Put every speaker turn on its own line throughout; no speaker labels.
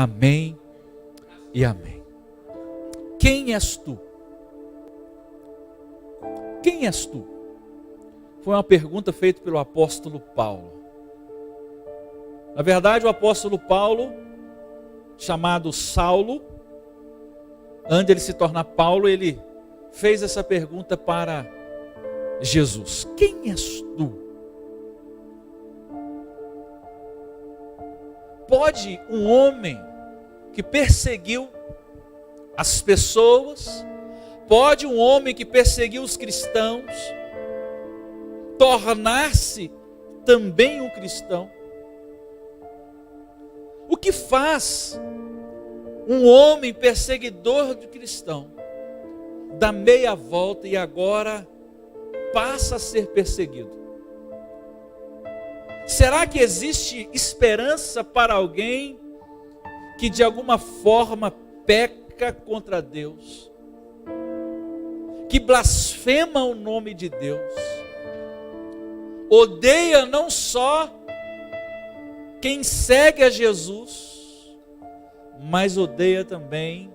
Amém e amém. Quem és tu? Quem és tu? Foi uma pergunta feita pelo apóstolo Paulo. Na verdade, o apóstolo Paulo, chamado Saulo, antes de ele se tornar Paulo, ele fez essa pergunta para Jesus: quem és tu? Pode um homem que perseguiu as pessoas, pode um homem que perseguiu os cristãos, tornar-se também um cristão? O que faz um homem perseguidor de cristão dar meia volta e agora passa a ser perseguido? Será que existe esperança para alguém que de alguma forma peca contra Deus, que blasfema o nome de Deus, odeia não só quem segue a Jesus, mas odeia também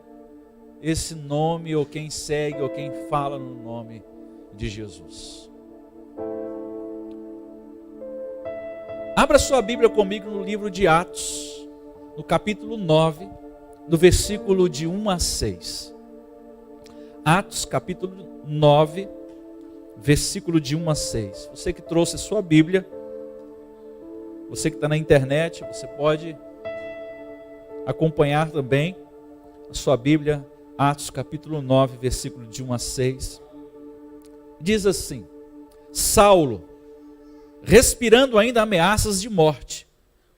esse nome, ou quem segue, ou quem fala no nome de Jesus? Abra sua Bíblia comigo no livro de Atos, no capítulo 9, no versículo de 1 a 6. Atos, capítulo 9, versículo de 1 a 6. Você que trouxe a sua Bíblia, você que está na internet, você pode acompanhar também a sua Bíblia. Atos, capítulo 9, versículo de 1 a 6. Diz assim: Saulo, respirando ainda ameaças de morte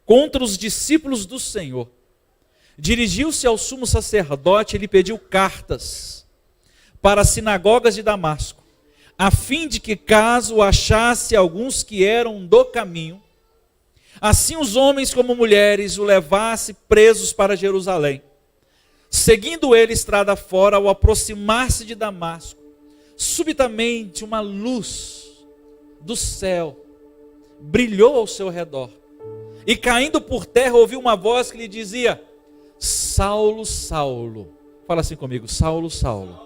contra os discípulos do Senhor, dirigiu-se ao sumo sacerdote e lhe pediu cartas para as sinagogas de Damasco, a fim de que, caso achasse alguns que eram do caminho, assim os homens como mulheres o levasse presos para Jerusalém. Seguindo ele estrada fora, ao aproximar-se de Damasco, subitamente uma luz do céu brilhou ao seu redor, e caindo por terra ouviu uma voz que lhe dizia: Saulo, Saulo, fala assim comigo, Saulo, Saulo,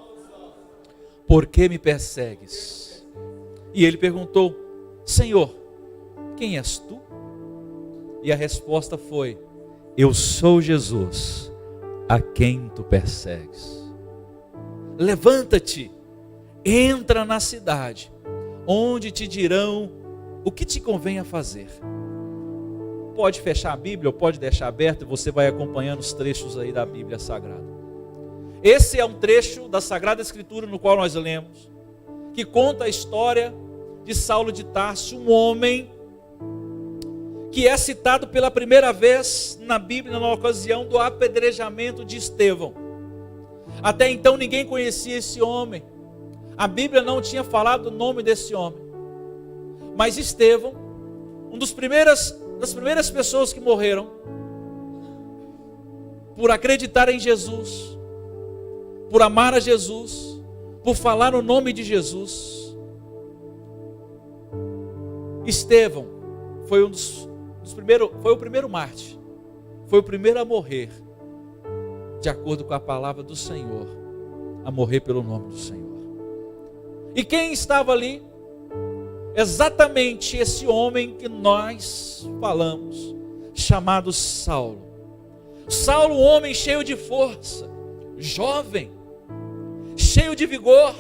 por que me persegues? E ele perguntou: Senhor, quem és tu? E a resposta foi: eu sou Jesus, a quem tu persegues. Levanta-te, entra na cidade, onde te dirão o que te convém a fazer. Pode fechar a Bíblia ou pode deixar aberto, e você vai acompanhando os trechos aí da Bíblia Sagrada. Esse é um trecho da Sagrada Escritura no qual nós lemos, que conta a história de Saulo de Tarso, um homem que é citado pela primeira vez na Bíblia na ocasião do apedrejamento de Estevão. Até então ninguém conhecia esse homem, a Bíblia não tinha falado o nome desse homem, mas Estevão, das primeiras pessoas que morreram por acreditar em Jesus, por amar a Jesus, por falar o nome de Jesus. Estevão foi foi o primeiro mártir, foi o primeiro a morrer, de acordo com a palavra do Senhor, a morrer pelo nome do Senhor. E quem estava ali? Exatamente esse homem que nós falamos, chamado Saulo. Saulo, um homem cheio de força, jovem, cheio de vigor.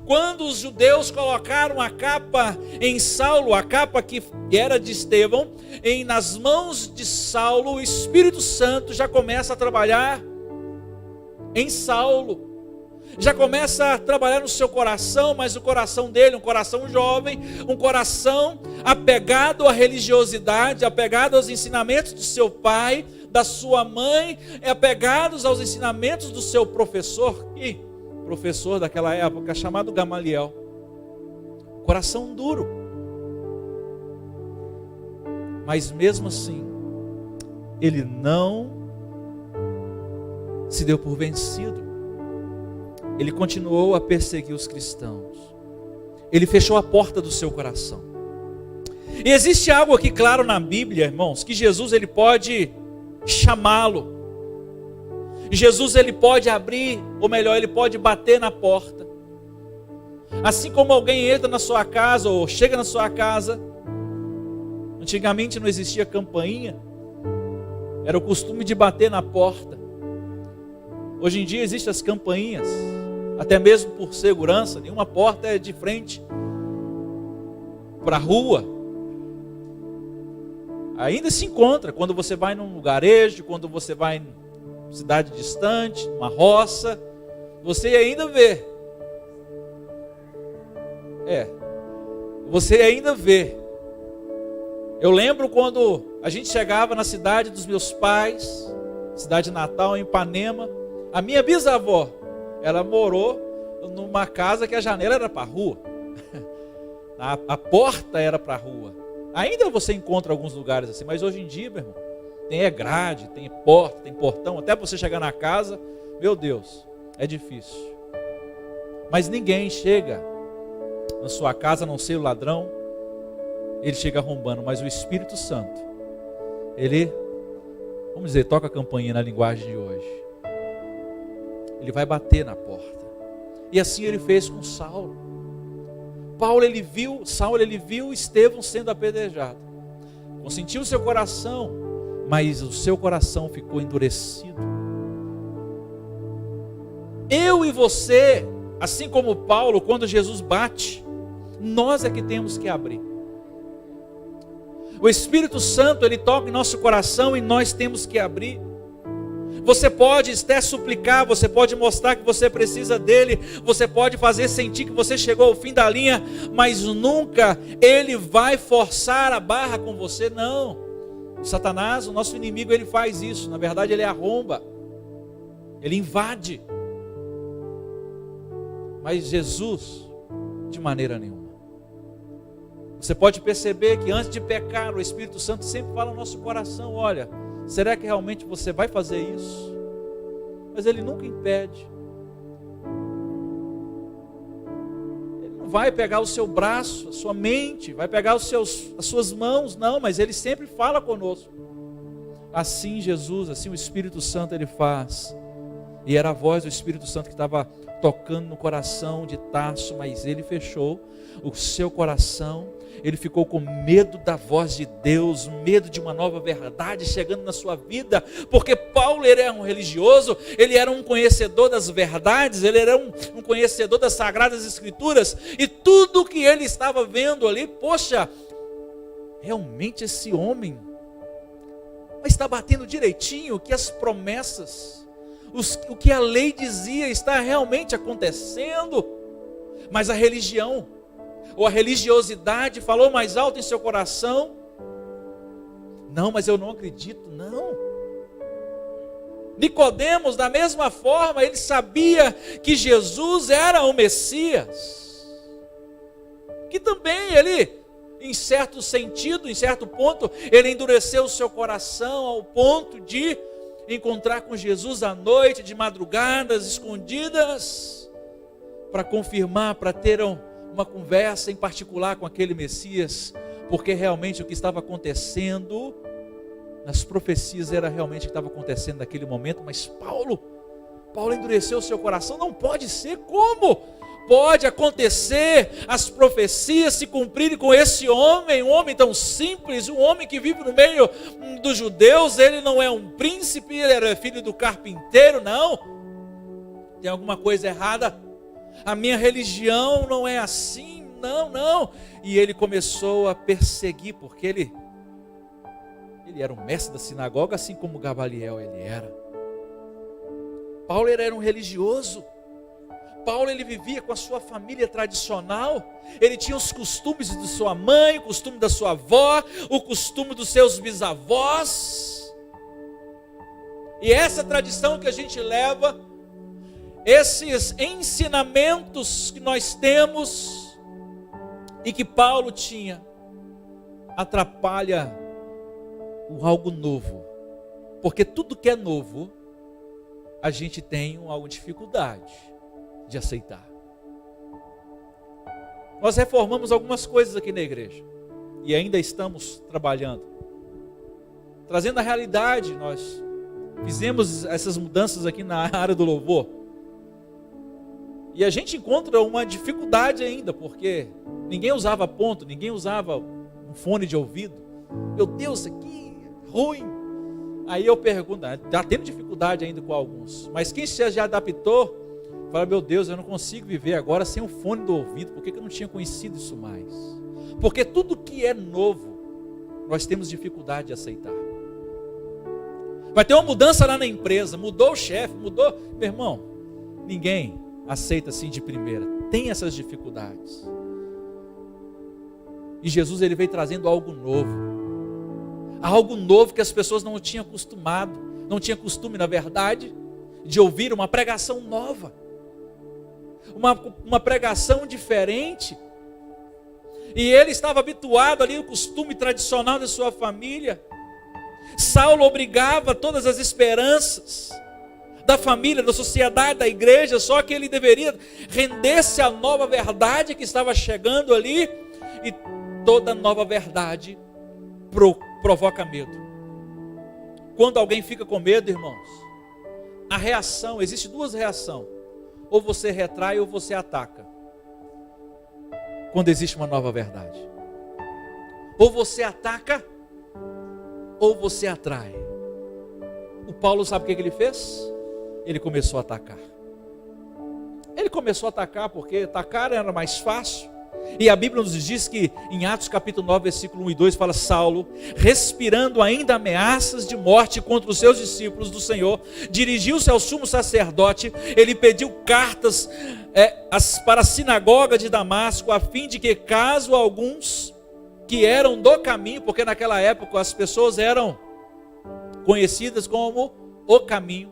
Quando os judeus colocaram a capa em Saulo, a capa que era de Estevão, nas mãos de Saulo, o Espírito Santo já começa a trabalhar em Saulo. Já começa a trabalhar no seu coração, mas o coração dele, um coração jovem, um coração apegado à religiosidade, apegado aos ensinamentos do seu pai, da sua mãe, apegados aos ensinamentos do seu professor, e professor daquela época, chamado Gamaliel. Coração duro. Mas mesmo assim, ele não se deu por vencido. Ele continuou a perseguir os cristãos. Ele fechou a porta do seu coração. E existe algo aqui claro na Bíblia, irmãos, que Jesus ele pode chamá-lo. Jesus, ele pode abrir, ou melhor, ele pode bater na porta. Assim como alguém entra na sua casa, ou chega na sua casa, antigamente não existia campainha, era o costume de bater na porta. Hoje em dia existem as campainhas, até mesmo por segurança, nenhuma porta é de frente para a rua. Ainda se encontra quando você vai num lugarejo, quando você vai em cidade distante, uma roça, você ainda vê. Você ainda vê. Eu lembro quando a gente chegava na cidade dos meus pais, cidade natal, em Ipanema, a minha bisavó, ela morou numa casa que a janela era para a rua. A porta era para a rua. Ainda você encontra alguns lugares assim, mas hoje em dia, meu irmão, tem grade, tem porta, tem portão, até você chegar na casa, meu Deus, é difícil. Mas ninguém chega na sua casa, a não ser o ladrão, ele chega arrombando, mas o Espírito Santo, ele, vamos dizer, toca a campainha na linguagem de hoje. Ele vai bater na porta. E assim ele fez com Saulo. Saulo ele viu Estevão sendo apedrejado. Consentiu o seu coração, mas o seu coração ficou endurecido. Eu e você, assim como Paulo, quando Jesus bate, nós é que temos que abrir. O Espírito Santo, ele toca em nosso coração e nós temos que abrir. Você pode até suplicar, você pode mostrar que você precisa dele, você pode fazer sentir que você chegou ao fim da linha, mas nunca ele vai forçar a barra com você, não. Satanás, o nosso inimigo, ele faz isso, na verdade ele arromba, ele invade. Mas Jesus, de maneira nenhuma. Você pode perceber que antes de pecar, o Espírito Santo sempre fala no nosso coração, olha, será que realmente você vai fazer isso? Mas ele nunca impede. Ele não vai pegar o seu braço, a sua mente, vai pegar as suas mãos, não, mas ele sempre fala conosco. Assim Jesus, assim o Espírito Santo ele faz. E era a voz do Espírito Santo que estava tocando no coração de Tarso, mas ele fechou o seu coração. Ele ficou com medo da voz de Deus, medo de uma nova verdade chegando na sua vida, porque Paulo ele era um religioso, ele era um conhecedor das verdades, ele era um conhecedor das Sagradas Escrituras, e tudo que ele estava vendo ali, poxa, realmente esse homem está batendo direitinho, que as promessas, o que a lei dizia está realmente acontecendo, mas a religião, ou a religiosidade falou mais alto em seu coração, não, mas eu não acredito, não. Nicodemos, da mesma forma, ele sabia que Jesus era o Messias, que também ele, em certo sentido, em certo ponto, ele endureceu o seu coração ao ponto de encontrar com Jesus à noite, de madrugadas, escondidas, para confirmar, para ter uma conversa em particular com aquele Messias, porque realmente o que estava acontecendo nas profecias era realmente o que estava acontecendo naquele momento. Mas Paulo endureceu o seu coração. Não pode ser, como pode acontecer as profecias se cumprirem com esse homem, um homem tão simples, um homem que vive no meio dos judeus? Ele não é um príncipe, ele era filho do carpinteiro, não, tem alguma coisa errada. A minha religião não é assim, não. E ele começou a perseguir, porque ele era um mestre da sinagoga, assim como Gamaliel ele era. Paulo era um religioso. Paulo ele vivia com a sua família tradicional. Ele tinha os costumes de sua mãe, o costume da sua avó, o costume dos seus bisavós. E essa tradição que a gente leva, esses ensinamentos que nós temos e que Paulo tinha, atrapalha o algo novo, porque tudo que é novo a gente tem alguma dificuldade de aceitar. Nós reformamos algumas coisas aqui na igreja e ainda estamos trabalhando. trazendo a realidade, nós fizemos essas mudanças aqui na área do louvor. E a gente encontra uma dificuldade ainda, porque ninguém usava ponto, ninguém usava um fone de ouvido. Meu Deus, isso aqui é ruim. Aí eu pergunto, está tendo dificuldade ainda com alguns, mas quem já adaptou, fala, meu Deus, eu não consigo viver agora sem o fone do ouvido, por que eu não tinha conhecido isso mais? Porque tudo que é novo, nós temos dificuldade de aceitar. Vai ter uma mudança lá na empresa, mudou o chefe, mudou, meu irmão, ninguém aceita assim de primeira, tem essas dificuldades. E Jesus, ele veio trazendo algo novo que as pessoas não tinham acostumado, não tinham costume, na verdade, de ouvir uma pregação nova, uma pregação diferente. E ele estava habituado ali ao costume tradicional da sua família. Saulo obrigava todas as esperanças da família, da sociedade, da igreja, só que ele deveria render-se à nova verdade que estava chegando ali, e toda nova verdade provoca medo. Quando alguém fica com medo, irmãos, a reação, existe duas reações: ou você retrai ou você ataca. Quando existe uma nova verdade, ou você ataca ou você atrai. O Paulo, sabe o que ele fez? Ele começou a atacar. Ele começou a atacar porque atacar era mais fácil. E a Bíblia nos diz que em Atos capítulo 9, versículo 1 e 2 fala: Saulo, respirando ainda ameaças de morte contra os seus discípulos do Senhor, dirigiu-se ao sumo sacerdote. Ele pediu cartas para a sinagoga de Damasco, a fim de que, caso alguns que eram do caminho, porque naquela época as pessoas eram conhecidas como o caminho,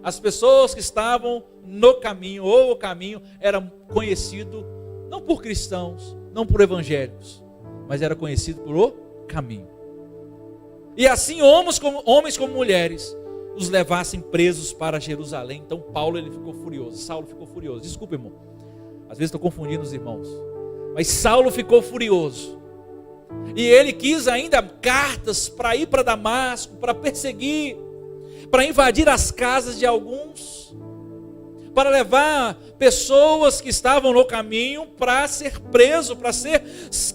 as pessoas que estavam no caminho, ou o caminho, eram conhecido não por cristãos, não por evangélicos, mas era conhecido por o caminho. E assim homens como mulheres os levassem presos para Jerusalém. Então Paulo, ele ficou furioso, Saulo ficou furioso. Desculpa, irmão, às vezes estou confundindo os irmãos, mas Saulo ficou furioso. E ele quis ainda cartas para ir para Damasco, para perseguir, para invadir as casas de alguns, para levar pessoas que estavam no caminho para ser preso, para ser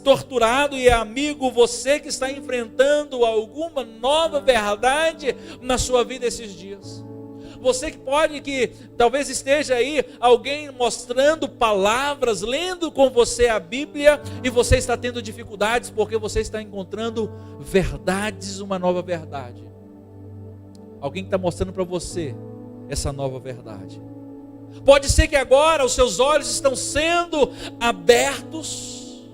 torturado. E amigo, você que está enfrentando alguma nova verdade na sua vida esses dias, você que talvez esteja aí alguém mostrando palavras, lendo com você a Bíblia, e você está tendo dificuldades porque você está encontrando verdades, uma nova verdade. Alguém que está mostrando para você essa nova verdade. Pode ser que agora os seus olhos estão sendo abertos.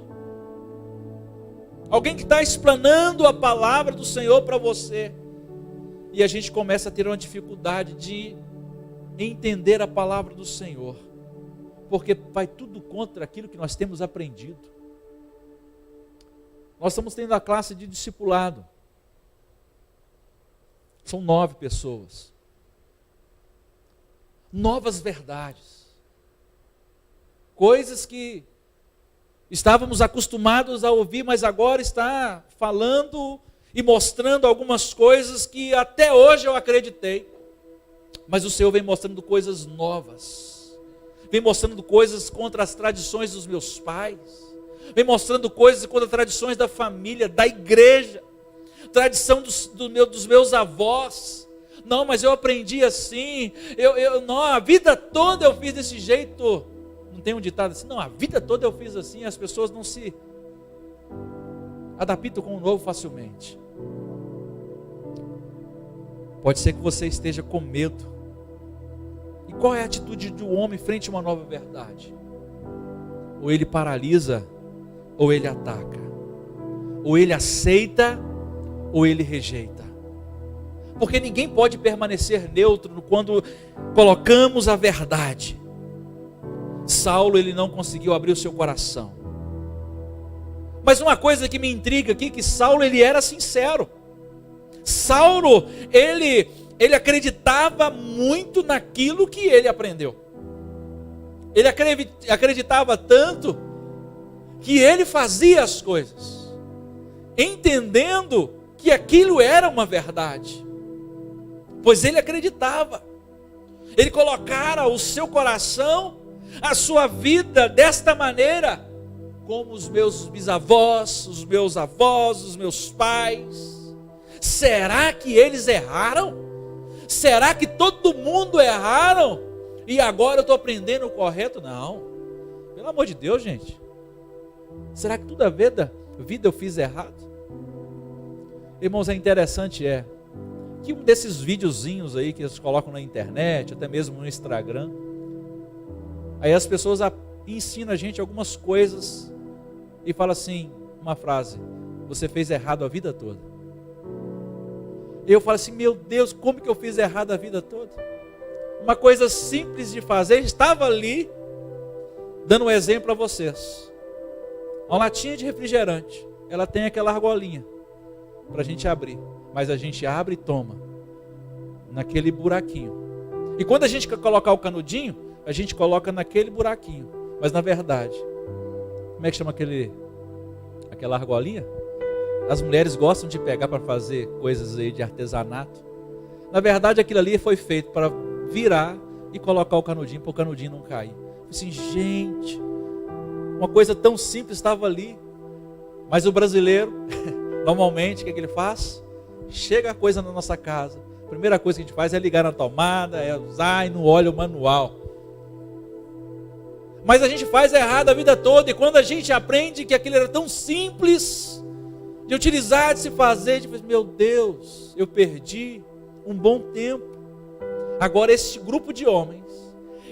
Alguém que está explanando a palavra do Senhor para você. E a gente começa a ter uma dificuldade de entender a palavra do Senhor, porque vai tudo contra aquilo que nós temos aprendido. Nós estamos tendo a classe de discipulado. São 9 pessoas. Novas verdades. Coisas que estávamos acostumados a ouvir, mas agora está falando e mostrando algumas coisas que até hoje eu acreditei. Mas o Senhor vem mostrando coisas novas. Vem mostrando coisas contra as tradições dos meus pais. Vem mostrando coisas contra as tradições da família, da igreja. Tradição dos meus avós. Não, mas eu aprendi assim. Não, a vida toda eu fiz desse jeito. Não tem um ditado assim? Não, a vida toda eu fiz assim. As pessoas não se adaptam com o novo facilmente. Pode ser que você esteja com medo. E qual é a atitude do homem frente a uma nova verdade? Ou ele paralisa, ou ele ataca. Ou ele aceita, ou ele rejeita. Porque ninguém pode permanecer neutro quando colocamos a verdade. Saulo, ele não conseguiu abrir o seu coração. Mas uma coisa que me intriga aqui, que Saulo, ele era sincero. Saulo, ele acreditava muito naquilo que ele aprendeu. Ele acreditava tanto que ele fazia as coisas, entendendo que aquilo era uma verdade, pois ele acreditava. Ele colocara o seu coração, a sua vida desta maneira, como os meus bisavós, os meus avós, os meus pais. Será que eles erraram? Será que todo mundo erraram? E agora eu estou aprendendo o correto? Não. Pelo amor de Deus, gente. Será que toda vida eu fiz errado? Irmãos, é interessante que um desses videozinhos aí que eles colocam na internet, até mesmo no Instagram, aí as pessoas ensinam a gente algumas coisas e falam assim, uma frase: você fez errado a vida toda. Eu falo assim, meu Deus, como que eu fiz errado a vida toda? Uma coisa simples de fazer, estava ali, dando um exemplo para vocês. Uma latinha de refrigerante, ela tem aquela argolinha para a gente abrir, mas a gente abre e toma naquele buraquinho. E quando a gente quer colocar o canudinho, a gente coloca naquele buraquinho, mas na verdade, como é que chama aquela argolinha? As mulheres gostam de pegar para fazer coisas aí de artesanato. Na verdade, aquilo ali foi feito para virar e colocar o canudinho, para o canudinho não cair. Assim, gente, uma coisa tão simples estava ali. Mas o brasileiro, normalmente, o que ele faz? Chega a coisa na nossa casa, a primeira coisa que a gente faz é ligar na tomada, é usar e não olha o manual. Mas a gente faz errado a vida toda, e quando a gente aprende que aquilo era tão simples de utilizar, de se fazer, de meu Deus, eu perdi um bom tempo. Agora esse grupo de homens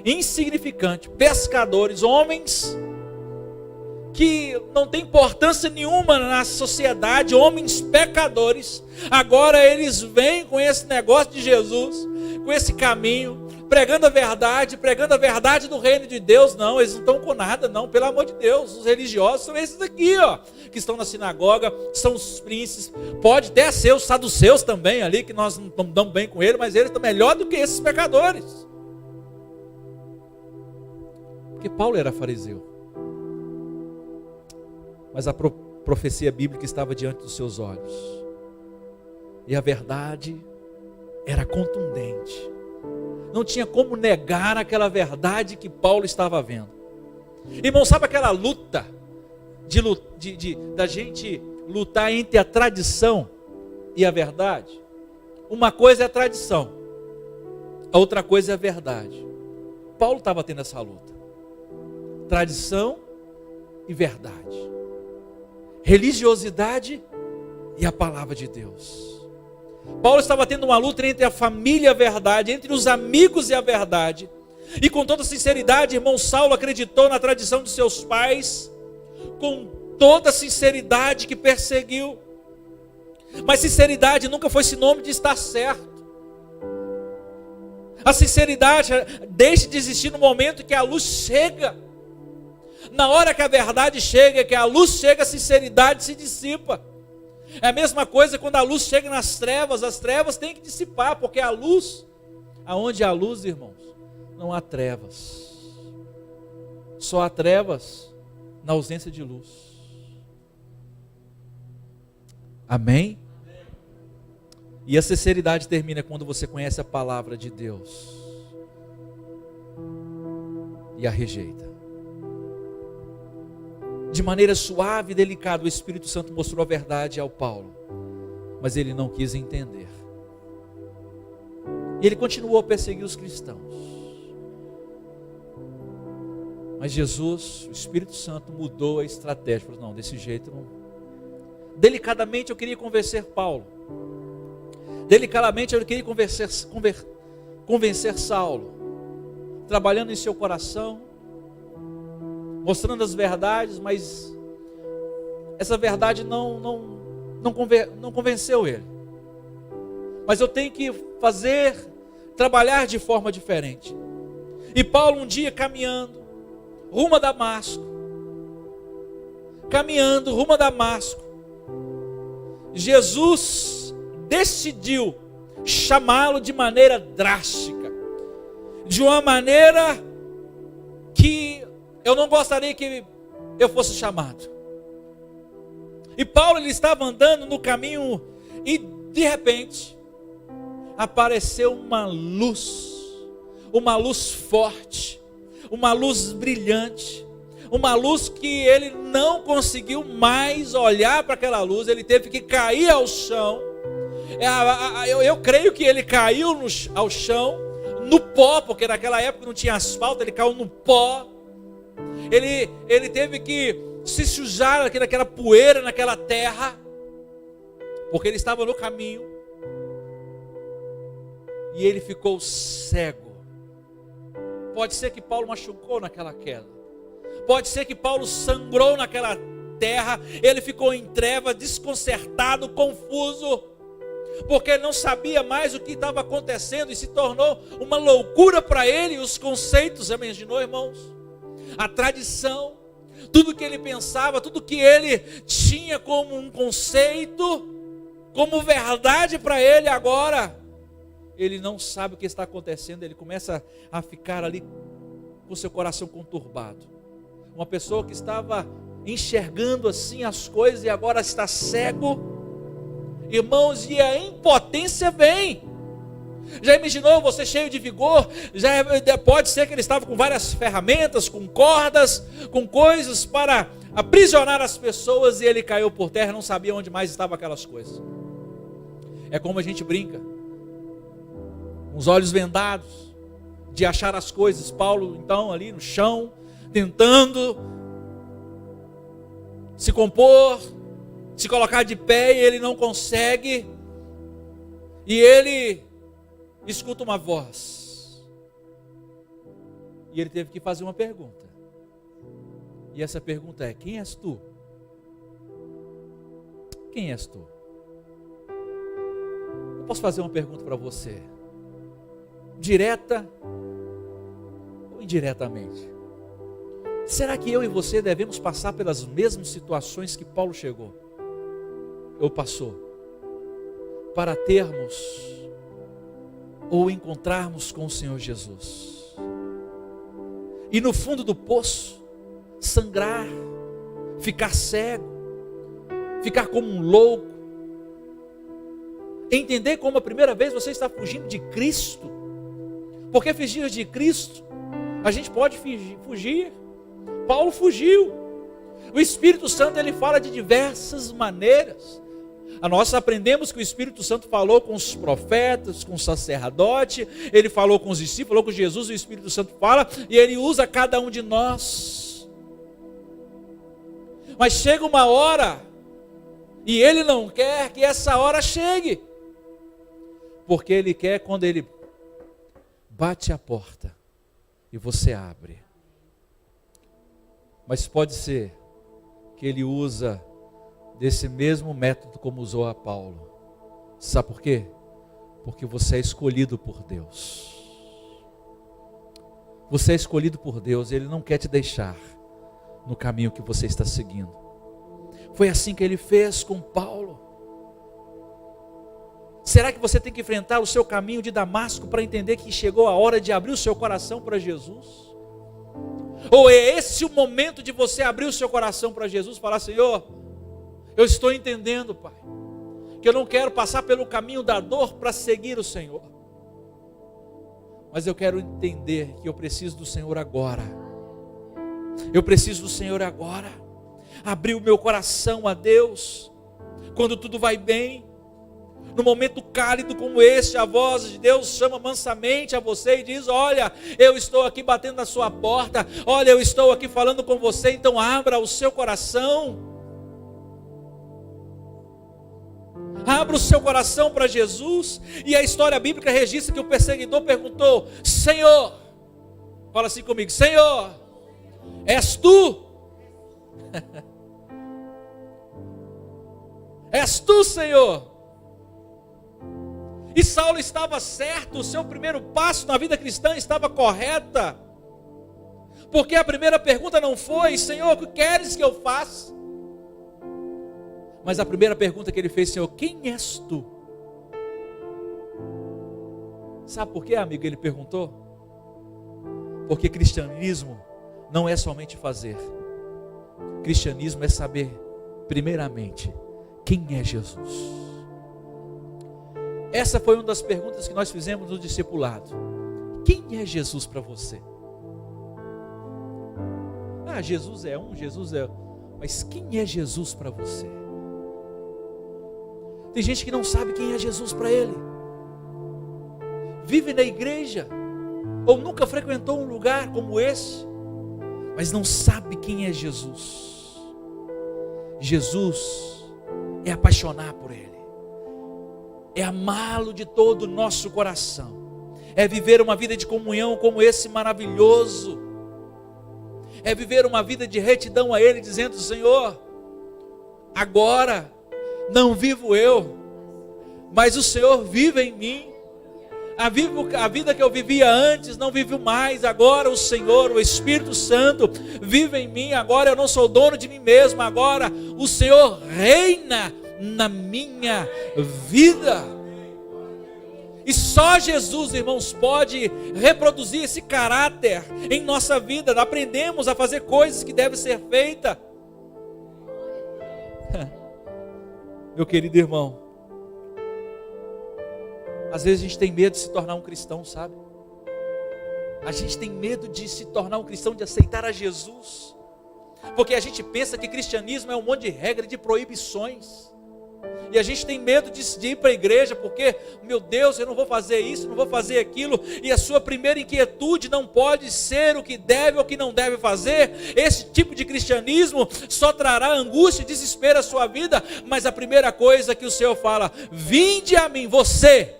insignificante, pescadores, homens que não tem importância nenhuma na sociedade, homens pecadores, agora eles vêm com esse negócio de Jesus, com esse caminho, pregando a verdade do reino de Deus. Não, eles não estão com nada, não, pelo amor de Deus. Os religiosos são esses aqui, ó, que estão na sinagoga, são os príncipes, pode até ser os saduceus também ali, que nós não damos bem com eles, mas eles estão melhor do que esses pecadores. Porque Paulo era fariseu, mas a profecia bíblica estava diante dos seus olhos, e a verdade era contundente. Não tinha como negar aquela verdade que Paulo estava vendo. Irmão, sabe aquela luta da gente lutar entre a tradição e a verdade? Uma coisa é a tradição, a outra coisa é a verdade. Paulo estava tendo essa luta. Tradição e verdade. Religiosidade e a palavra de Deus. Paulo estava tendo uma luta entre a família e a verdade, entre os amigos e a verdade. E com toda sinceridade, irmão, Saulo acreditou na tradição de seus pais, com toda sinceridade que perseguiu. Mas sinceridade nunca foi sinônimo de estar certo. A sinceridade deixa de existir no momento que a luz chega. Na hora que a verdade chega, que a luz chega, a sinceridade se dissipa. É a mesma coisa quando a luz chega nas trevas, as trevas têm que dissipar, porque a luz, aonde há luz, irmãos, não há trevas. Só há trevas na ausência de luz. Amém? E a sinceridade termina quando você conhece a palavra de Deus e a rejeita. De maneira suave e delicada, o Espírito Santo mostrou a verdade ao Paulo, mas ele não quis entender. E ele continuou a perseguir os cristãos. Mas Jesus, o Espírito Santo, mudou a estratégia. Falou, não, desse jeito não. Delicadamente eu queria convencer Paulo. Delicadamente eu queria convencer Saulo. Trabalhando em seu coração, mostrando as verdades, mas essa verdade não convenceu ele. Mas eu tenho que trabalhar de forma diferente. E Paulo um dia caminhando rumo a Damasco, Jesus decidiu chamá-lo de maneira drástica, de uma maneira que eu não gostaria que eu fosse chamado. E Paulo, ele estava andando no caminho E de repente apareceu uma luz forte, uma luz brilhante, uma luz que ele não conseguiu mais olhar para aquela luz, ele teve que cair ao chão. Eu creio que ele caiu ao chão, no pó, porque naquela época não tinha asfalto, ele caiu no pó. Ele teve que se sujar naquela poeira, naquela terra, porque ele estava no caminho. E ele ficou cego. Pode ser que Paulo machucou naquela queda. Pode ser que Paulo sangrou naquela terra. Ele ficou em treva, desconcertado, confuso, porque ele não sabia mais o que estava acontecendo, e se tornou uma loucura para ele os conceitos. Você imaginou, irmãos? A tradição, tudo que ele pensava, tudo que ele tinha como um conceito, como verdade para ele, agora ele não sabe o que está acontecendo. Ele começa a ficar ali com seu coração conturbado. Uma pessoa que estava enxergando assim as coisas e agora está cego, irmãos, e a impotência vem. Já imaginou você cheio de vigor? Pode ser que ele estava com várias ferramentas, com cordas, com coisas para aprisionar as pessoas, e ele caiu por terra, não sabia onde mais estavam aquelas coisas. É como a gente brinca, com os olhos vendados, de achar as coisas. Paulo então ali no chão, tentando se compor, se colocar de pé, e ele não consegue. E ele escuta uma voz, e ele teve que fazer uma pergunta, e essa pergunta é: quem és tu? Quem és tu? Eu posso fazer uma pergunta para você, direta ou indiretamente? Será que eu e você devemos passar pelas mesmas situações que Paulo chegou, ou passou, para termos ou encontrarmos com o Senhor Jesus? E no fundo do poço, sangrar, ficar cego, ficar como um louco, entender como a primeira vez você está fugindo de Cristo, porque fugir de Cristo, a gente pode fugir. Paulo fugiu. O Espírito Santo, ele fala de diversas maneiras. Nós aprendemos que o Espírito Santo falou com os profetas, com o sacerdote, ele falou com os discípulos, falou com Jesus. O Espírito Santo fala e ele usa cada um de nós. Mas chega uma hora, e ele não quer que essa hora chegue, porque ele quer quando ele bate a porta e você abre. Mas pode ser que ele usa desse mesmo método como usou a Paulo. Sabe por quê? Porque você é escolhido por Deus. Você é escolhido por Deus, Ele não quer te deixar no caminho que você está seguindo. Foi assim que Ele fez com Paulo. Será que você tem que enfrentar o seu caminho de Damasco para entender que chegou a hora de abrir o seu coração para Jesus? Ou é esse o momento de você abrir o seu coração para Jesus, falar: Senhor, eu estou entendendo, Pai, que eu não quero passar pelo caminho da dor para seguir o Senhor, mas eu quero entender que eu preciso do Senhor agora. Eu preciso do Senhor agora. Abrir o meu coração a Deus, quando tudo vai bem. No momento cálido como este, a voz de Deus chama mansamente a você e diz: olha, eu estou aqui batendo na sua porta, olha, eu estou aqui falando com você, então abra o seu coração. Abra o seu coração para Jesus. E a história bíblica registra que o perseguidor perguntou: Senhor, fala assim comigo, Senhor, és tu? És tu, Senhor? E Saulo estava certo, o seu primeiro passo na vida cristã estava correta, porque a primeira pergunta não foi: Senhor, o que queres que eu faça? Mas a primeira pergunta que ele fez: Senhor, quem és tu? Sabe por quê, amigo? Ele perguntou. Porque cristianismo não é somente fazer. Cristianismo é saber, primeiramente, quem é Jesus. Essa foi uma das perguntas que nós fizemos no discipulado. Quem é Jesus para você? Jesus é um, Jesus é... Mas quem é Jesus para você? Tem gente que não sabe quem é Jesus para ele. Vive na igreja, ou nunca frequentou um lugar como esse, mas não sabe quem é Jesus. Jesus é apaixonar por ele, é amá-lo de todo o nosso coração, é viver uma vida de comunhão como esse maravilhoso, é viver uma vida de retidão a ele, dizendo: Senhor, agora não vivo eu, mas o Senhor vive em mim. A vida que eu vivia antes, não vivo mais. Agora o Senhor, o Espírito Santo, vive em mim. Agora eu não sou dono de mim mesmo. Agora o Senhor reina na minha vida. E só Jesus, irmãos, pode reproduzir esse caráter em nossa vida. Aprendemos a fazer coisas que devem ser feitas. Meu querido irmão, às vezes a gente tem medo de se tornar um cristão, sabe? A gente tem medo de se tornar um cristão, de aceitar a Jesus, porque a gente pensa que cristianismo é um monte de regra, de proibições, e a gente tem medo de ir para a igreja, porque, meu Deus, eu não vou fazer isso, não vou fazer aquilo, e a sua primeira inquietude não pode ser o que deve ou o que não deve fazer. Esse tipo de cristianismo só trará angústia e desespero à sua vida, mas a primeira coisa que o Senhor fala: vinde a mim, você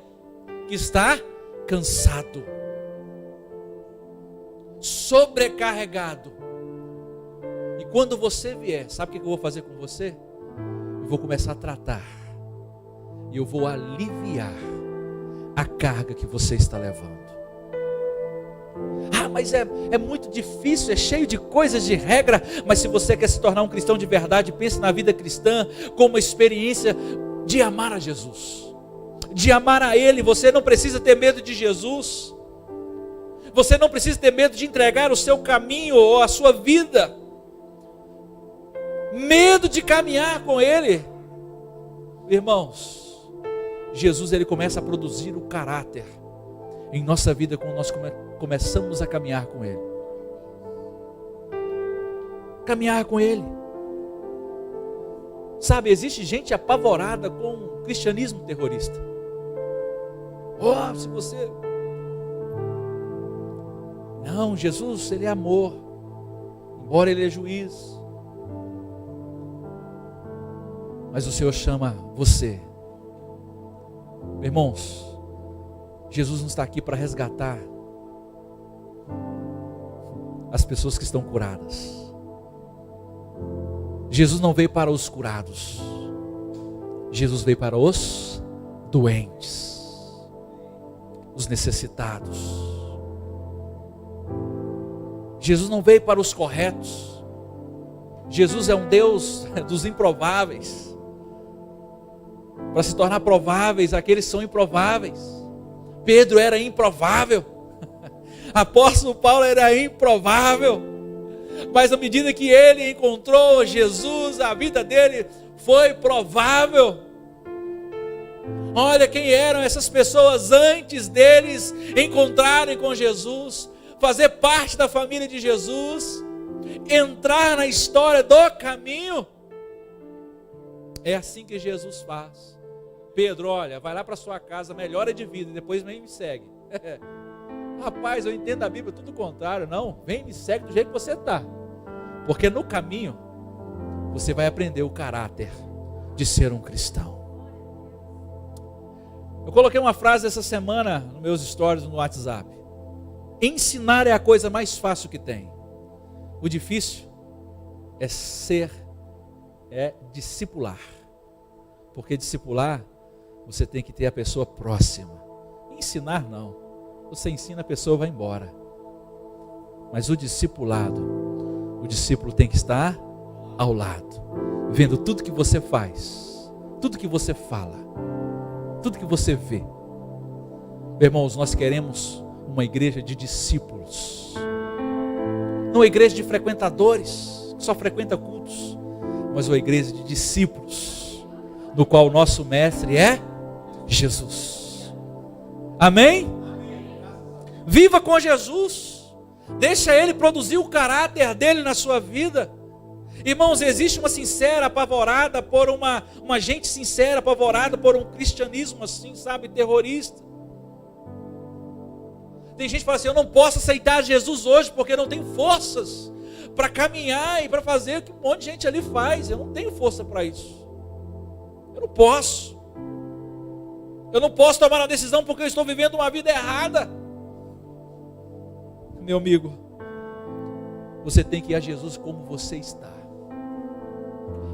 que está cansado, sobrecarregado, e quando você vier, sabe o que eu vou fazer com você? Eu vou começar a tratar, e eu vou aliviar a carga que você está levando. Mas é muito difícil, é cheio de coisas, de regra. Mas se você quer se tornar um cristão de verdade, pense na vida cristã como uma experiência de amar a Jesus, de amar a Ele. Você não precisa ter medo de Jesus, você não precisa ter medo de entregar o seu caminho ou a sua vida, medo de caminhar com Ele. Irmãos, Jesus, Ele começa a produzir o caráter em nossa vida quando nós começamos a caminhar com Ele. Caminhar com Ele. Sabe, existe gente apavorada com o cristianismo terrorista. Se você... Não, Jesus, Ele é amor, embora Ele é juiz. Mas o Senhor chama você. Irmãos, Jesus não está aqui para resgatar as pessoas que estão curadas. Jesus não veio para os curados. Jesus veio para os doentes, os necessitados. Jesus não veio para os corretos. Jesus é um Deus dos improváveis, para se tornar prováveis aqueles que são improváveis. Pedro era improvável, apóstolo Paulo era improvável, mas à medida que ele encontrou Jesus, a vida dele foi provável. Olha quem eram essas pessoas antes deles encontrarem com Jesus, fazer parte da família de Jesus, entrar na história do caminho. É assim que Jesus faz. Pedro, olha, vai lá para sua casa, melhora de vida, e depois vem e me segue. Rapaz, eu entendo a Bíblia tudo o contrário. Não, vem e me segue do jeito que você está, porque no caminho você vai aprender o caráter de ser um cristão. Eu coloquei uma frase essa semana nos meus stories no WhatsApp: ensinar é a coisa mais fácil que tem, o difícil é discipular. Porque discipular, você tem que ter a pessoa próxima. Ensinar não, você ensina, a pessoa vai embora. Mas o discipulado, o discípulo tem que estar ao lado, vendo tudo que você faz, tudo que você fala, tudo que você vê. Meus irmãos, nós queremos uma igreja de discípulos, não uma igreja de frequentadores, que só frequenta cultos, mas uma igreja de discípulos, no qual o nosso mestre é Jesus. Amém? Viva com Jesus. Deixa Ele produzir o caráter dele na sua vida. Irmãos, existe uma sincera apavorada por uma gente sincera apavorada por um cristianismo assim, sabe, terrorista. Tem gente que fala assim: eu não posso aceitar Jesus hoje porque não tenho forças para caminhar e para fazer o que um monte de gente ali faz. Eu não tenho força para isso. Eu não posso. Eu não posso tomar uma decisão porque eu estou vivendo uma vida errada. Meu amigo, você tem que ir a Jesus como você está.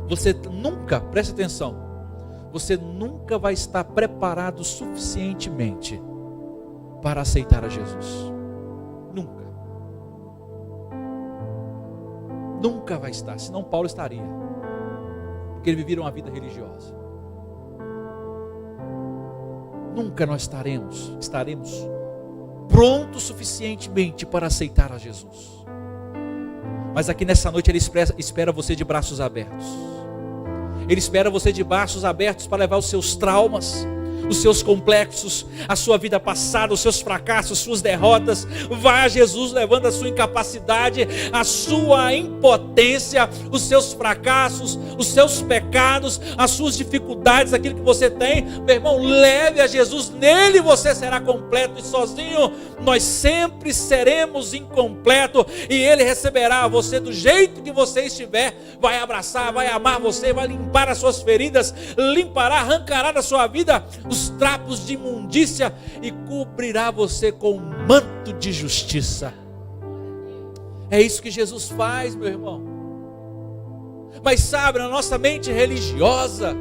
Você nunca, preste atenção, você nunca vai estar preparado suficientemente para aceitar a Jesus. Nunca. Nunca vai estar, senão Paulo estaria. Porque ele vivia uma vida religiosa. Nunca nós estaremos prontos suficientemente para aceitar a Jesus. Mas aqui nessa noite Ele espera você de braços abertos. Ele espera você de braços abertos para levar os seus traumas, os seus complexos, a sua vida passada, os seus fracassos, suas derrotas. Vá a Jesus levando a sua incapacidade, a sua impotência, os seus fracassos, os seus pecados, as suas dificuldades, aquilo que você tem. Meu irmão, leve a Jesus, nele você será completo, e sozinho nós sempre seremos incompleto, e Ele receberá você do jeito que você estiver, vai abraçar, vai amar você, vai limpar as suas feridas, limpará, arrancará da sua vida os trapos de imundícia e cobrirá você com um manto de justiça. É isso que Jesus faz, meu irmão. Mas sabe, na nossa mente religiosa,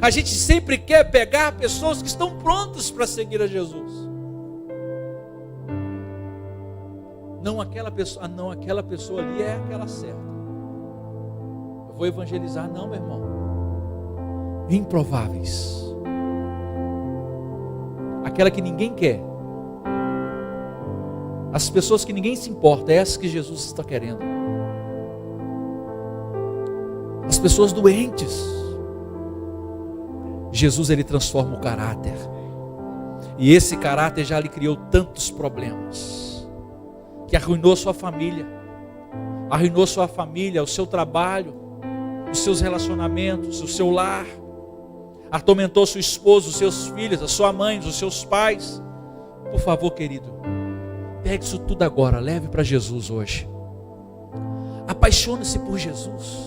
a gente sempre quer pegar pessoas que estão prontas para seguir a Jesus. Não aquela pessoa, não, aquela pessoa ali é aquela certa. Eu vou evangelizar, não, meu irmão. Improváveis. Aquela que ninguém quer. As pessoas que ninguém se importa, é essas que Jesus está querendo. As pessoas doentes. Jesus, Ele transforma o caráter. E esse caráter já lhe criou tantos problemas, que arruinou sua família, o seu trabalho, os seus relacionamentos, o seu lar, atormentou sua esposa, os seus filhos, a sua mãe, os seus pais. Por favor, querido, pegue isso tudo agora, leve para Jesus hoje. Apaixone-se por Jesus.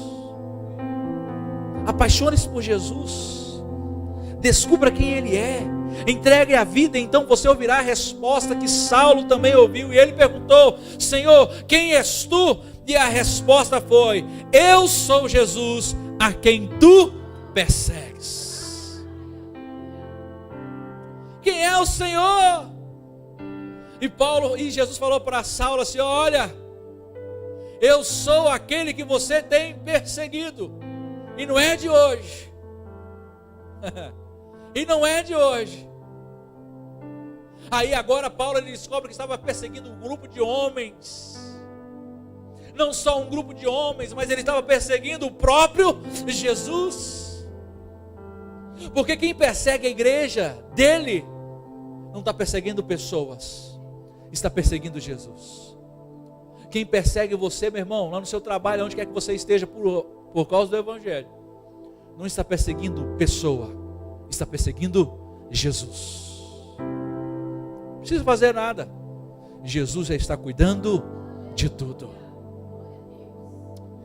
Apaixone-se por Jesus. Descubra quem Ele é. Entregue a vida, então você ouvirá a resposta que Saulo também ouviu. E ele perguntou: Senhor, quem és tu? E a resposta foi: eu sou Jesus, a quem tu persegues. Quem é o Senhor? E Jesus falou para Saulo assim: olha, eu sou aquele que você tem perseguido, e não é de hoje. E não é de hoje. Aí agora Paulo, ele descobre que estava perseguindo um grupo de homens. Não só um grupo de homens, mas ele estava perseguindo o próprio Jesus. Porque quem persegue a igreja dele não está perseguindo pessoas, está perseguindo Jesus. Quem persegue você, meu irmão, lá no seu trabalho, onde quer que você esteja, por causa do Evangelho, não está perseguindo pessoa, está perseguindo Jesus. Não precisa fazer nada, Jesus já está cuidando de tudo.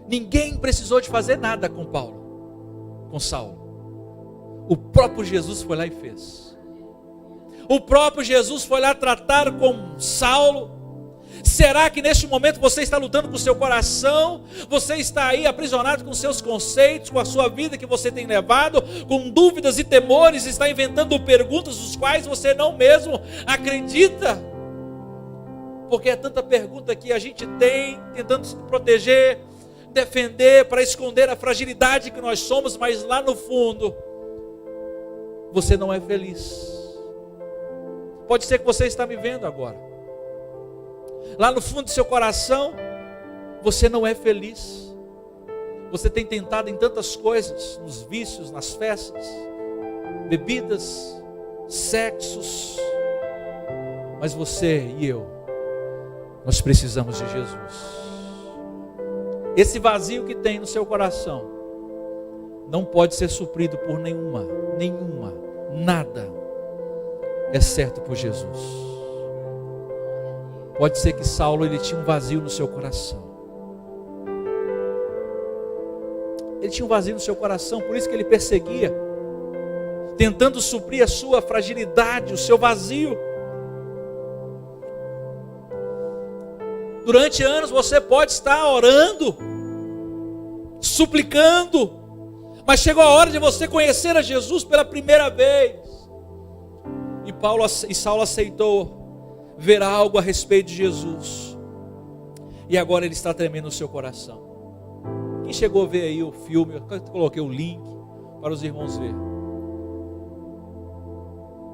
Ninguém precisou de fazer nada com Paulo, com Saulo. O próprio Jesus foi lá e fez. O próprio Jesus foi lá tratar com Saulo. Será que neste momento você está lutando com o seu coração? Você está aí aprisionado com seus conceitos, com a sua vida que você tem levado, com dúvidas e temores, está inventando perguntas dos quais você não mesmo acredita? Porque é tanta pergunta que a gente tem, tentando se proteger, defender, para esconder a fragilidade que nós somos, mas lá no fundo, você não é feliz. Pode ser que você está me vendo agora. Lá no fundo do seu coração, você não é feliz. Você tem tentado em tantas coisas, nos vícios, nas festas, bebidas, sexos, Mas você e eu, nós precisamos de Jesus. Esse vazio que tem no seu coração não pode ser suprido por nada, exceto por Jesus. Pode ser que Saulo ele tinha um vazio no seu coração. Ele tinha um vazio no seu coração, por isso que ele perseguia, tentando suprir a sua fragilidade, o seu vazio. Durante anos você pode estar orando, suplicando, mas chegou a hora de você conhecer a Jesus pela primeira vez. E Saulo aceitou ver algo a respeito de Jesus. E agora ele está tremendo no seu coração. Quem chegou a ver aí o filme? Eu coloquei o link para os irmãos verem.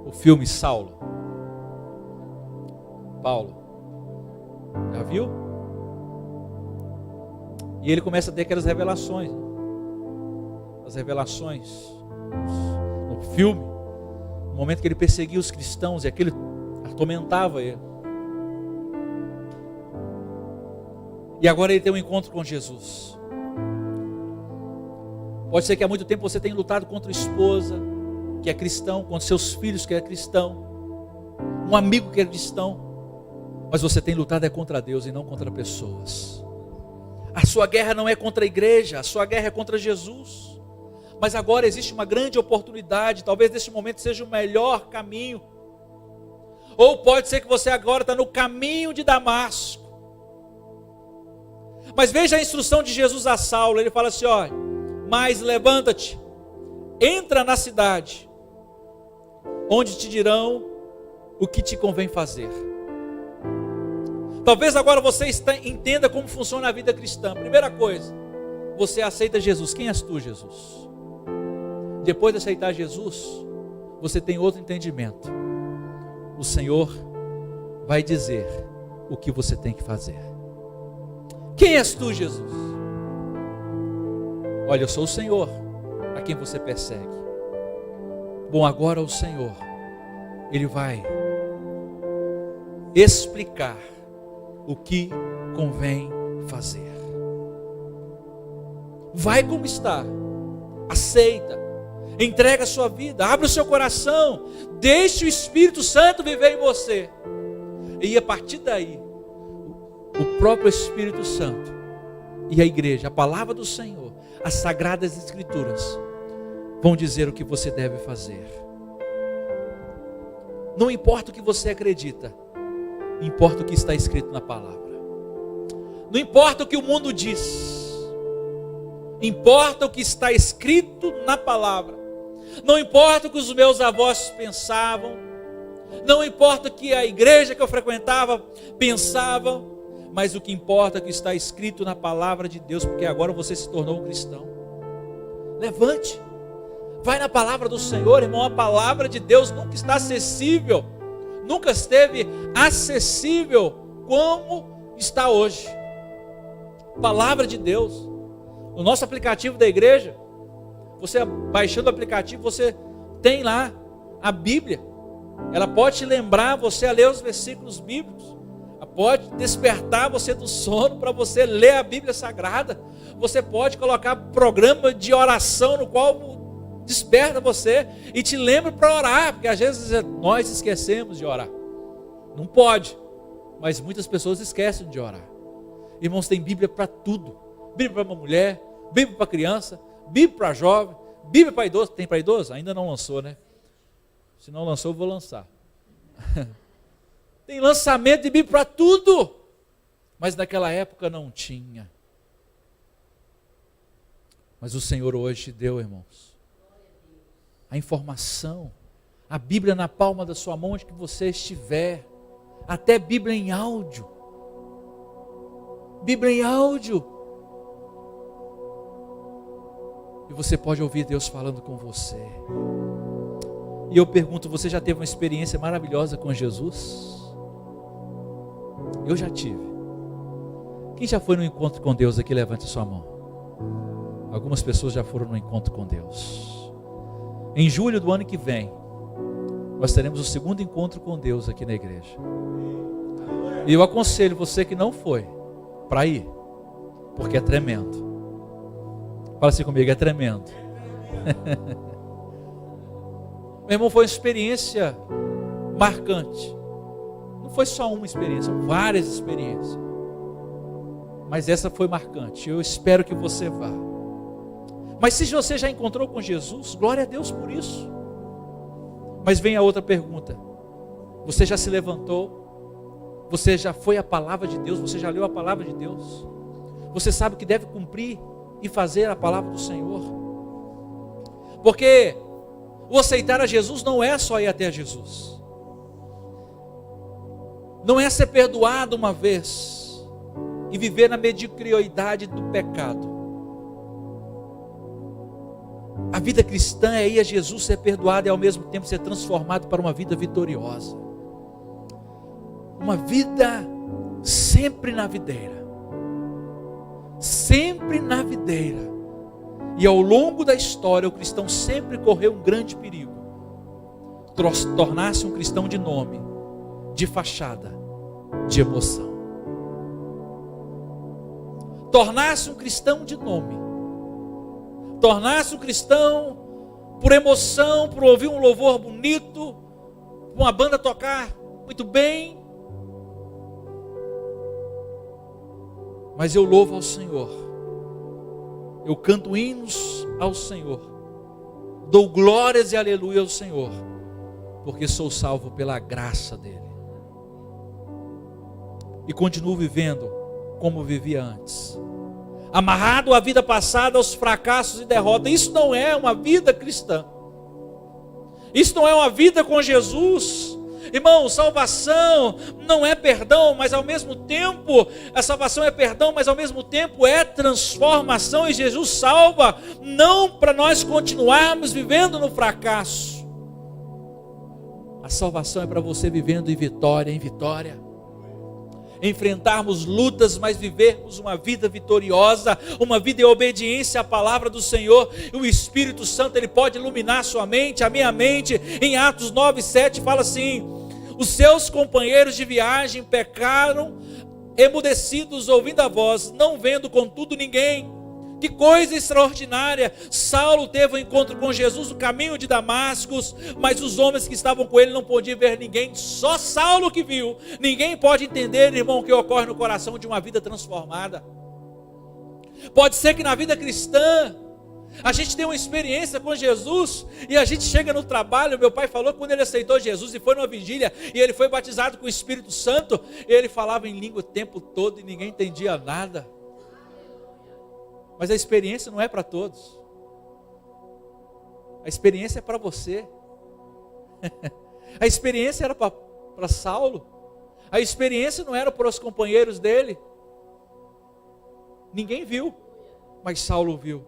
O filme Saulo. Paulo. Já viu? E ele começa a ter aquelas revelações. As revelações no filme. No momento que ele perseguia os cristãos e aquilo atormentava ele. E agora ele tem um encontro com Jesus. Pode ser que há muito tempo você tenha lutado contra a esposa que é cristão, contra seus filhos que é cristão, um amigo que é cristão. Mas você tem lutado é contra Deus e não contra pessoas. A sua guerra não é contra a igreja, a sua guerra é contra Jesus. Mas agora existe uma grande oportunidade, talvez neste momento seja o melhor caminho. Ou pode ser que você agora está no caminho de Damasco. Mas veja a instrução de Jesus a Saulo, ele fala assim, olha, mas levanta-te, entra na cidade, onde te dirão o que te convém fazer. Talvez agora você entenda como funciona a vida cristã. Primeira coisa, você aceita Jesus. Quem és tu, Jesus? Depois de aceitar Jesus, você tem outro entendimento. O Senhor vai dizer o que você tem que fazer. Quem és tu, Jesus? Olha, eu sou o Senhor a quem você persegue. Bom, agora o Senhor, Ele vai explicar o que convém fazer. Vai como está, aceita, entrega a sua vida, abre o seu coração, deixe o Espírito Santo viver em você. E a partir daí, o próprio Espírito Santo e a igreja, a palavra do Senhor, as sagradas escrituras, vão dizer o que você deve fazer. Não importa o que você acredita, importa o que está escrito na palavra. Não importa o que o mundo diz, importa o que está escrito na palavra. Não importa o que os meus avós pensavam, não importa o que a igreja que eu frequentava pensava, mas o que importa é o que está escrito na palavra de Deus, porque agora você se tornou um cristão. Levante, vai na palavra do Senhor, irmão. A palavra de Deus nunca está acessível, nunca esteve acessível como está hoje. Palavra de Deus. O nosso aplicativo da igreja, você baixando o aplicativo, você tem lá a Bíblia. Ela pode te lembrar você a ler os versículos bíblicos. Ela pode despertar você do sono para você ler a Bíblia Sagrada. Você pode colocar programa de oração no qual desperta você e te lembra para orar, porque às vezes nós esquecemos de orar. Não pode, mas muitas pessoas esquecem de orar. Irmãos, tem Bíblia para tudo. Bíblia para uma mulher, Bíblia para criança, Bíblia para jovem, Bíblia para idoso. Tem para idoso? Ainda não lançou, né? Se não lançou, eu vou lançar. Tem lançamento de Bíblia para tudo, mas naquela época não tinha. Mas o Senhor hoje te deu, irmãos, a informação, a Bíblia na palma da sua mão, onde que você estiver, até Bíblia em áudio. Bíblia em áudio. E você pode ouvir Deus falando com você. E eu pergunto, você já teve uma experiência maravilhosa com Jesus? Eu já tive. Quem já foi no encontro com Deus aqui, levante a sua mão. Algumas pessoas já foram no encontro com Deus. Em julho do ano que vem, nós teremos o segundo encontro com Deus aqui na igreja. E eu aconselho você que não foi, para ir, porque é tremendo. Fala assim comigo, é tremendo. Meu irmão, foi uma experiência marcante. Não foi só uma experiência, várias experiências. Mas essa foi marcante. Eu espero que você vá. Mas se você já encontrou com Jesus, glória a Deus por isso. Mas vem a outra pergunta. Você já se levantou? Você já foi à palavra de Deus? Você já leu a palavra de Deus? Você sabe que deve cumprir e fazer a palavra do Senhor? Porque o aceitar a Jesus não é só ir até Jesus. Não é ser perdoado uma vez e viver na mediocridade do pecado. A vida cristã é ir a Jesus, ser perdoado e ao mesmo tempo ser transformado para uma vida vitoriosa. Uma vida sempre na videira. Sempre na videira. E ao longo da história, o cristão sempre correu um grande perigo. Tornar-se um cristão de nome, de fachada, de emoção. Tornar-se um cristão de nome. Tornar-se um cristão por emoção, por ouvir um louvor bonito, uma banda tocar muito bem. Mas eu louvo ao Senhor. Eu canto hinos ao Senhor. Dou glórias e aleluia ao Senhor. Porque sou salvo pela graça dEle. E continuo vivendo como vivia antes. Amarrado à vida passada, aos fracassos e derrotas. Isso não é uma vida cristã. Isso não é uma vida com Jesus. Irmão, salvação não é perdão, mas ao mesmo tempo, a salvação é perdão, mas ao mesmo tempo é transformação. E Jesus salva, não para nós continuarmos vivendo no fracasso. A salvação é para você vivendo em vitória, em vitória. Enfrentarmos lutas, mas vivermos uma vida vitoriosa, uma vida em obediência à palavra do Senhor. E o Espírito Santo, Ele pode iluminar a sua mente, a minha mente. Em Atos 9:7 fala assim: os seus companheiros de viagem pecaram, emudecidos, ouvindo a voz, não vendo contudo ninguém. Que coisa extraordinária! Saulo teve um encontro com Jesus no caminho de Damasco, mas os homens que estavam com ele não podiam ver ninguém, só Saulo que viu. Ninguém pode entender, irmão, o que ocorre no coração de uma vida transformada. Pode ser que na vida cristã a gente tem uma experiência com Jesus e a gente chega no trabalho. Meu pai falou que quando ele aceitou Jesus e foi numa vigília e ele foi batizado com o Espírito Santo, ele falava em língua o tempo todo e ninguém entendia nada. Mas a experiência não é para todos. A experiência é para você. A experiência era para Saulo. A experiência não era para os companheiros dele. Ninguém viu, mas Saulo viu.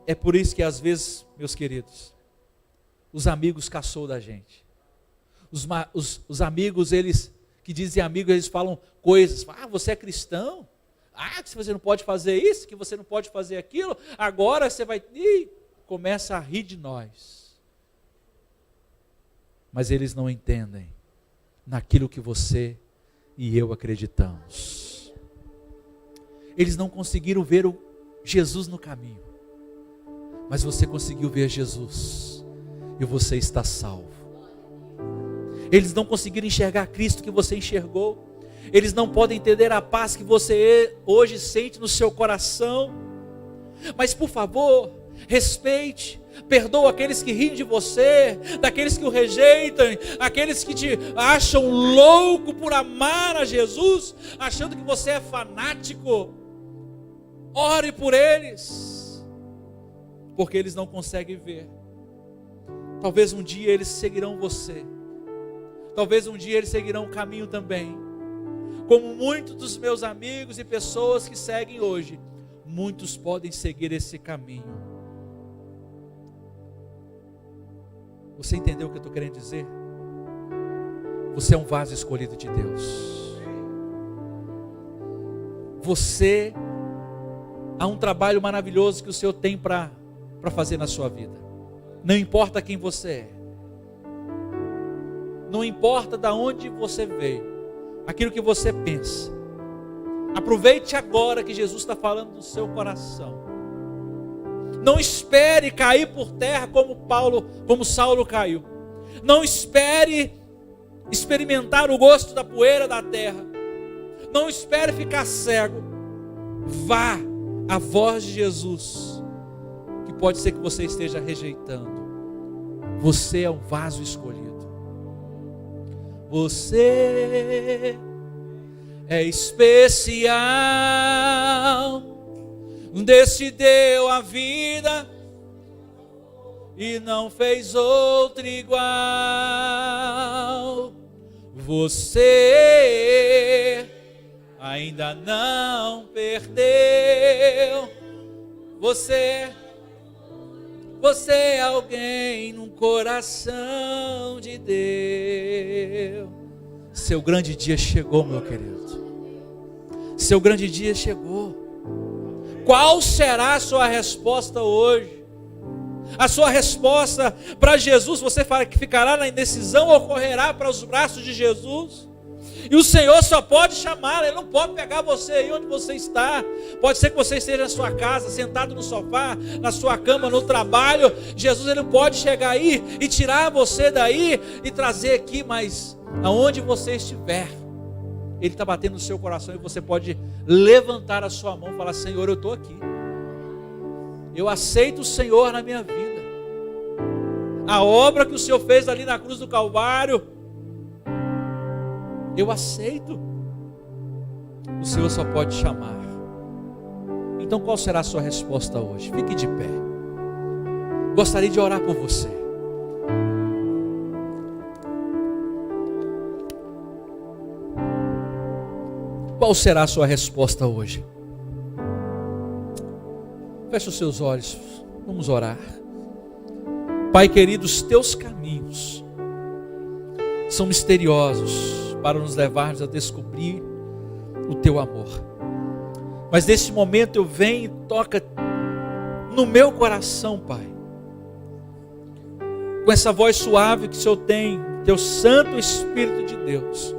É por isso que às vezes, meus queridos, os amigos caçou da gente. Os amigos, eles que dizem amigos, eles falam coisas. Ah, você é cristão? Ah, que você não pode fazer isso, que você não pode fazer aquilo, agora você vai... E começa a rir de nós. Mas eles não entendem naquilo que você e eu acreditamos. Eles não conseguiram ver o Jesus no caminho, mas você conseguiu ver Jesus, e você está salvo. Eles não conseguiram enxergar Cristo que você enxergou. Eles não podem entender a paz que você hoje sente no seu coração. Mas por favor, respeite, perdoa aqueles que riem de você, daqueles que o rejeitam, aqueles que te acham louco por amar a Jesus, achando que você é fanático. Ore por eles, porque eles não conseguem ver. Talvez um dia eles seguirão você. Talvez um dia eles seguirão o caminho também. Como muitos dos meus amigos e pessoas que seguem hoje, muitos podem seguir esse caminho. Você entendeu o que eu estou querendo dizer? Você é um vaso escolhido de Deus. Você, há um trabalho maravilhoso que o Senhor tem para fazer na sua vida. Não importa quem você é. Não importa de onde você veio, aquilo que você pensa. Aproveite agora que Jesus está falando do seu coração. Não espere cair por terra como Saulo caiu. Não espere experimentar o gosto da poeira da terra. Não espere ficar cego. Vá à voz de Jesus, que pode ser que você esteja rejeitando. Você é um vaso escolhido. Você é especial. Decideu a vida e não fez outra igual. Você ainda não perdeu. Você é alguém num coração de Deus. Seu grande dia chegou, meu querido. Seu grande dia chegou. Qual será a sua resposta hoje? A sua resposta para Jesus, você fala que ficará na indecisão ou correrá para os braços de Jesus? E o Senhor só pode chamar, Ele não pode pegar você aí onde você está. Pode ser que você esteja na sua casa, sentado no sofá, na sua cama, no trabalho. Jesus, Ele não pode chegar aí e tirar você daí e trazer aqui, mas aonde você estiver, Ele está batendo no seu coração e você pode levantar a sua mão e falar: Senhor, eu estou aqui. Eu aceito o Senhor na minha vida. A obra que o Senhor fez ali na cruz do Calvário, eu aceito. O Senhor só pode chamar. Então qual será a sua resposta hoje? Fique de pé. Gostaria de orar por você. Qual será a sua resposta hoje? Feche os seus olhos, vamos orar. Pai querido, os teus caminhos são misteriosos para nos levarmos a descobrir o teu amor. Mas nesse momento eu venho e toca no meu coração, Pai, com essa voz suave que o Senhor tem, teu Santo Espírito de Deus,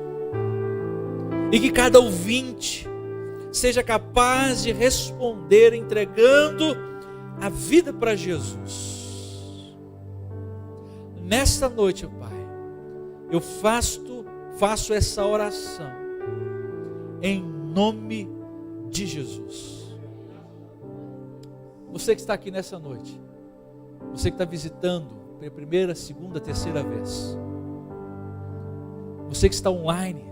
e que cada ouvinte seja capaz de responder entregando a vida para Jesus. Nesta noite, Pai, eu faço essa oração em nome de Jesus. Você que está aqui nessa noite, você que está visitando pela primeira, segunda, terceira vez, você que está online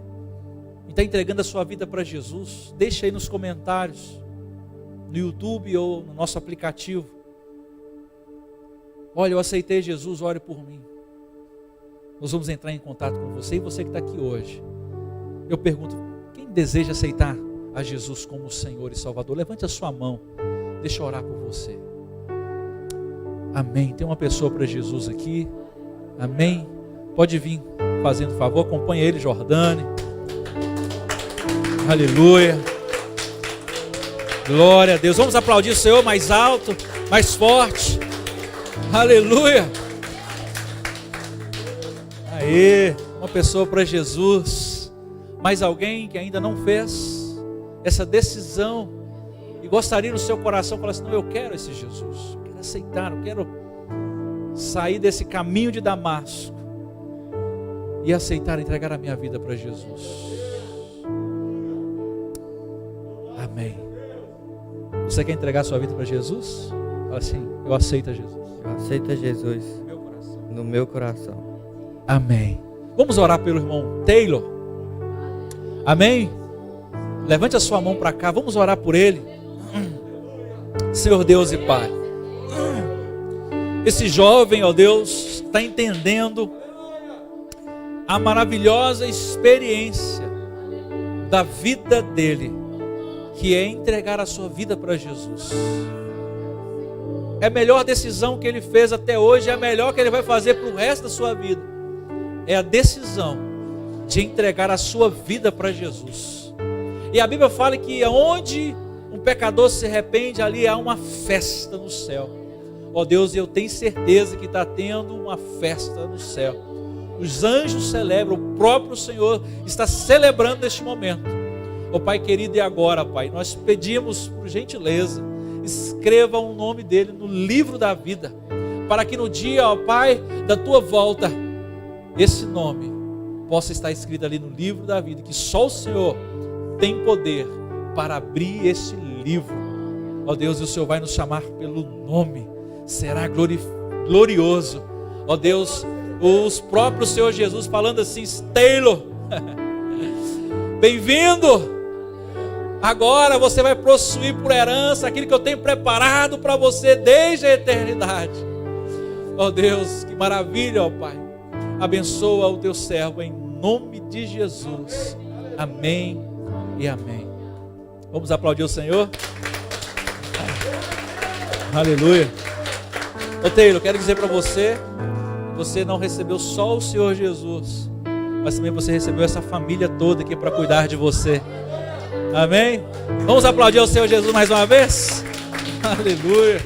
e está entregando a sua vida para Jesus, deixa aí nos comentários, no YouTube ou no nosso aplicativo: olha, eu aceitei Jesus, ore por mim. Nós vamos entrar em contato com você. E você que está aqui hoje, eu pergunto: quem deseja aceitar a Jesus como Senhor e Salvador? Levante a sua mão, deixa eu orar por você. Amém. Tem uma pessoa para Jesus aqui. Amém. Pode vir fazendo favor, acompanha ele, Jordane. Aleluia. Glória a Deus. Vamos aplaudir o Senhor mais alto, mais forte. Aleluia. Aê, uma pessoa para Jesus. Mais alguém que ainda não fez essa decisão e gostaria no seu coração, falar assim: não, eu quero esse Jesus, eu quero aceitar, eu quero sair desse caminho de Damasco e aceitar, entregar a minha vida para Jesus. Amém. Você quer entregar a sua vida para Jesus? Fala assim: eu aceito a Jesus.
Eu aceito a Jesus no meu coração.
Amém. Vamos orar pelo irmão Taylor. Amém. Levante a sua mão para cá, vamos orar por ele. Senhor Deus e Pai, esse jovem, ó Deus, está entendendo a maravilhosa experiência da vida dele, que é entregar a sua vida para Jesus. É a melhor decisão que ele fez até hoje, é a melhor que ele vai fazer para o resto da sua vida. É a decisão de entregar a sua vida para Jesus. E a Bíblia fala que onde um pecador se arrepende, ali há uma festa no céu. Ó Deus, eu tenho certeza que está tendo uma festa no céu. os anjos celebram, o próprio Senhor está celebrando neste momento. Ó Pai querido, e agora, Pai, nós pedimos por gentileza, escreva o nome dele no livro da vida, para que no dia, ó Pai, da tua volta, esse nome possa estar escrito ali no livro da vida, que só o Senhor tem poder para abrir esse livro. Ó Deus, e o Senhor vai nos chamar pelo nome, será glorioso. Ó Deus, os próprios Senhor Jesus falando assim: Taylor, bem-vindo, agora você vai possuir por herança aquilo que eu tenho preparado para você desde a eternidade. Ó Deus, que maravilha, ó Pai, abençoa o teu servo em nome de Jesus, amém e amém. Vamos aplaudir o Senhor. Aleluia. Ô Taylor, quero dizer para você, você não recebeu só o Senhor Jesus, mas também você recebeu essa família toda aqui para cuidar de você. Amém? Vamos aplaudir o Senhor Jesus mais uma vez? Aleluia.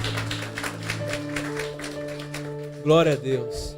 Glória a Deus.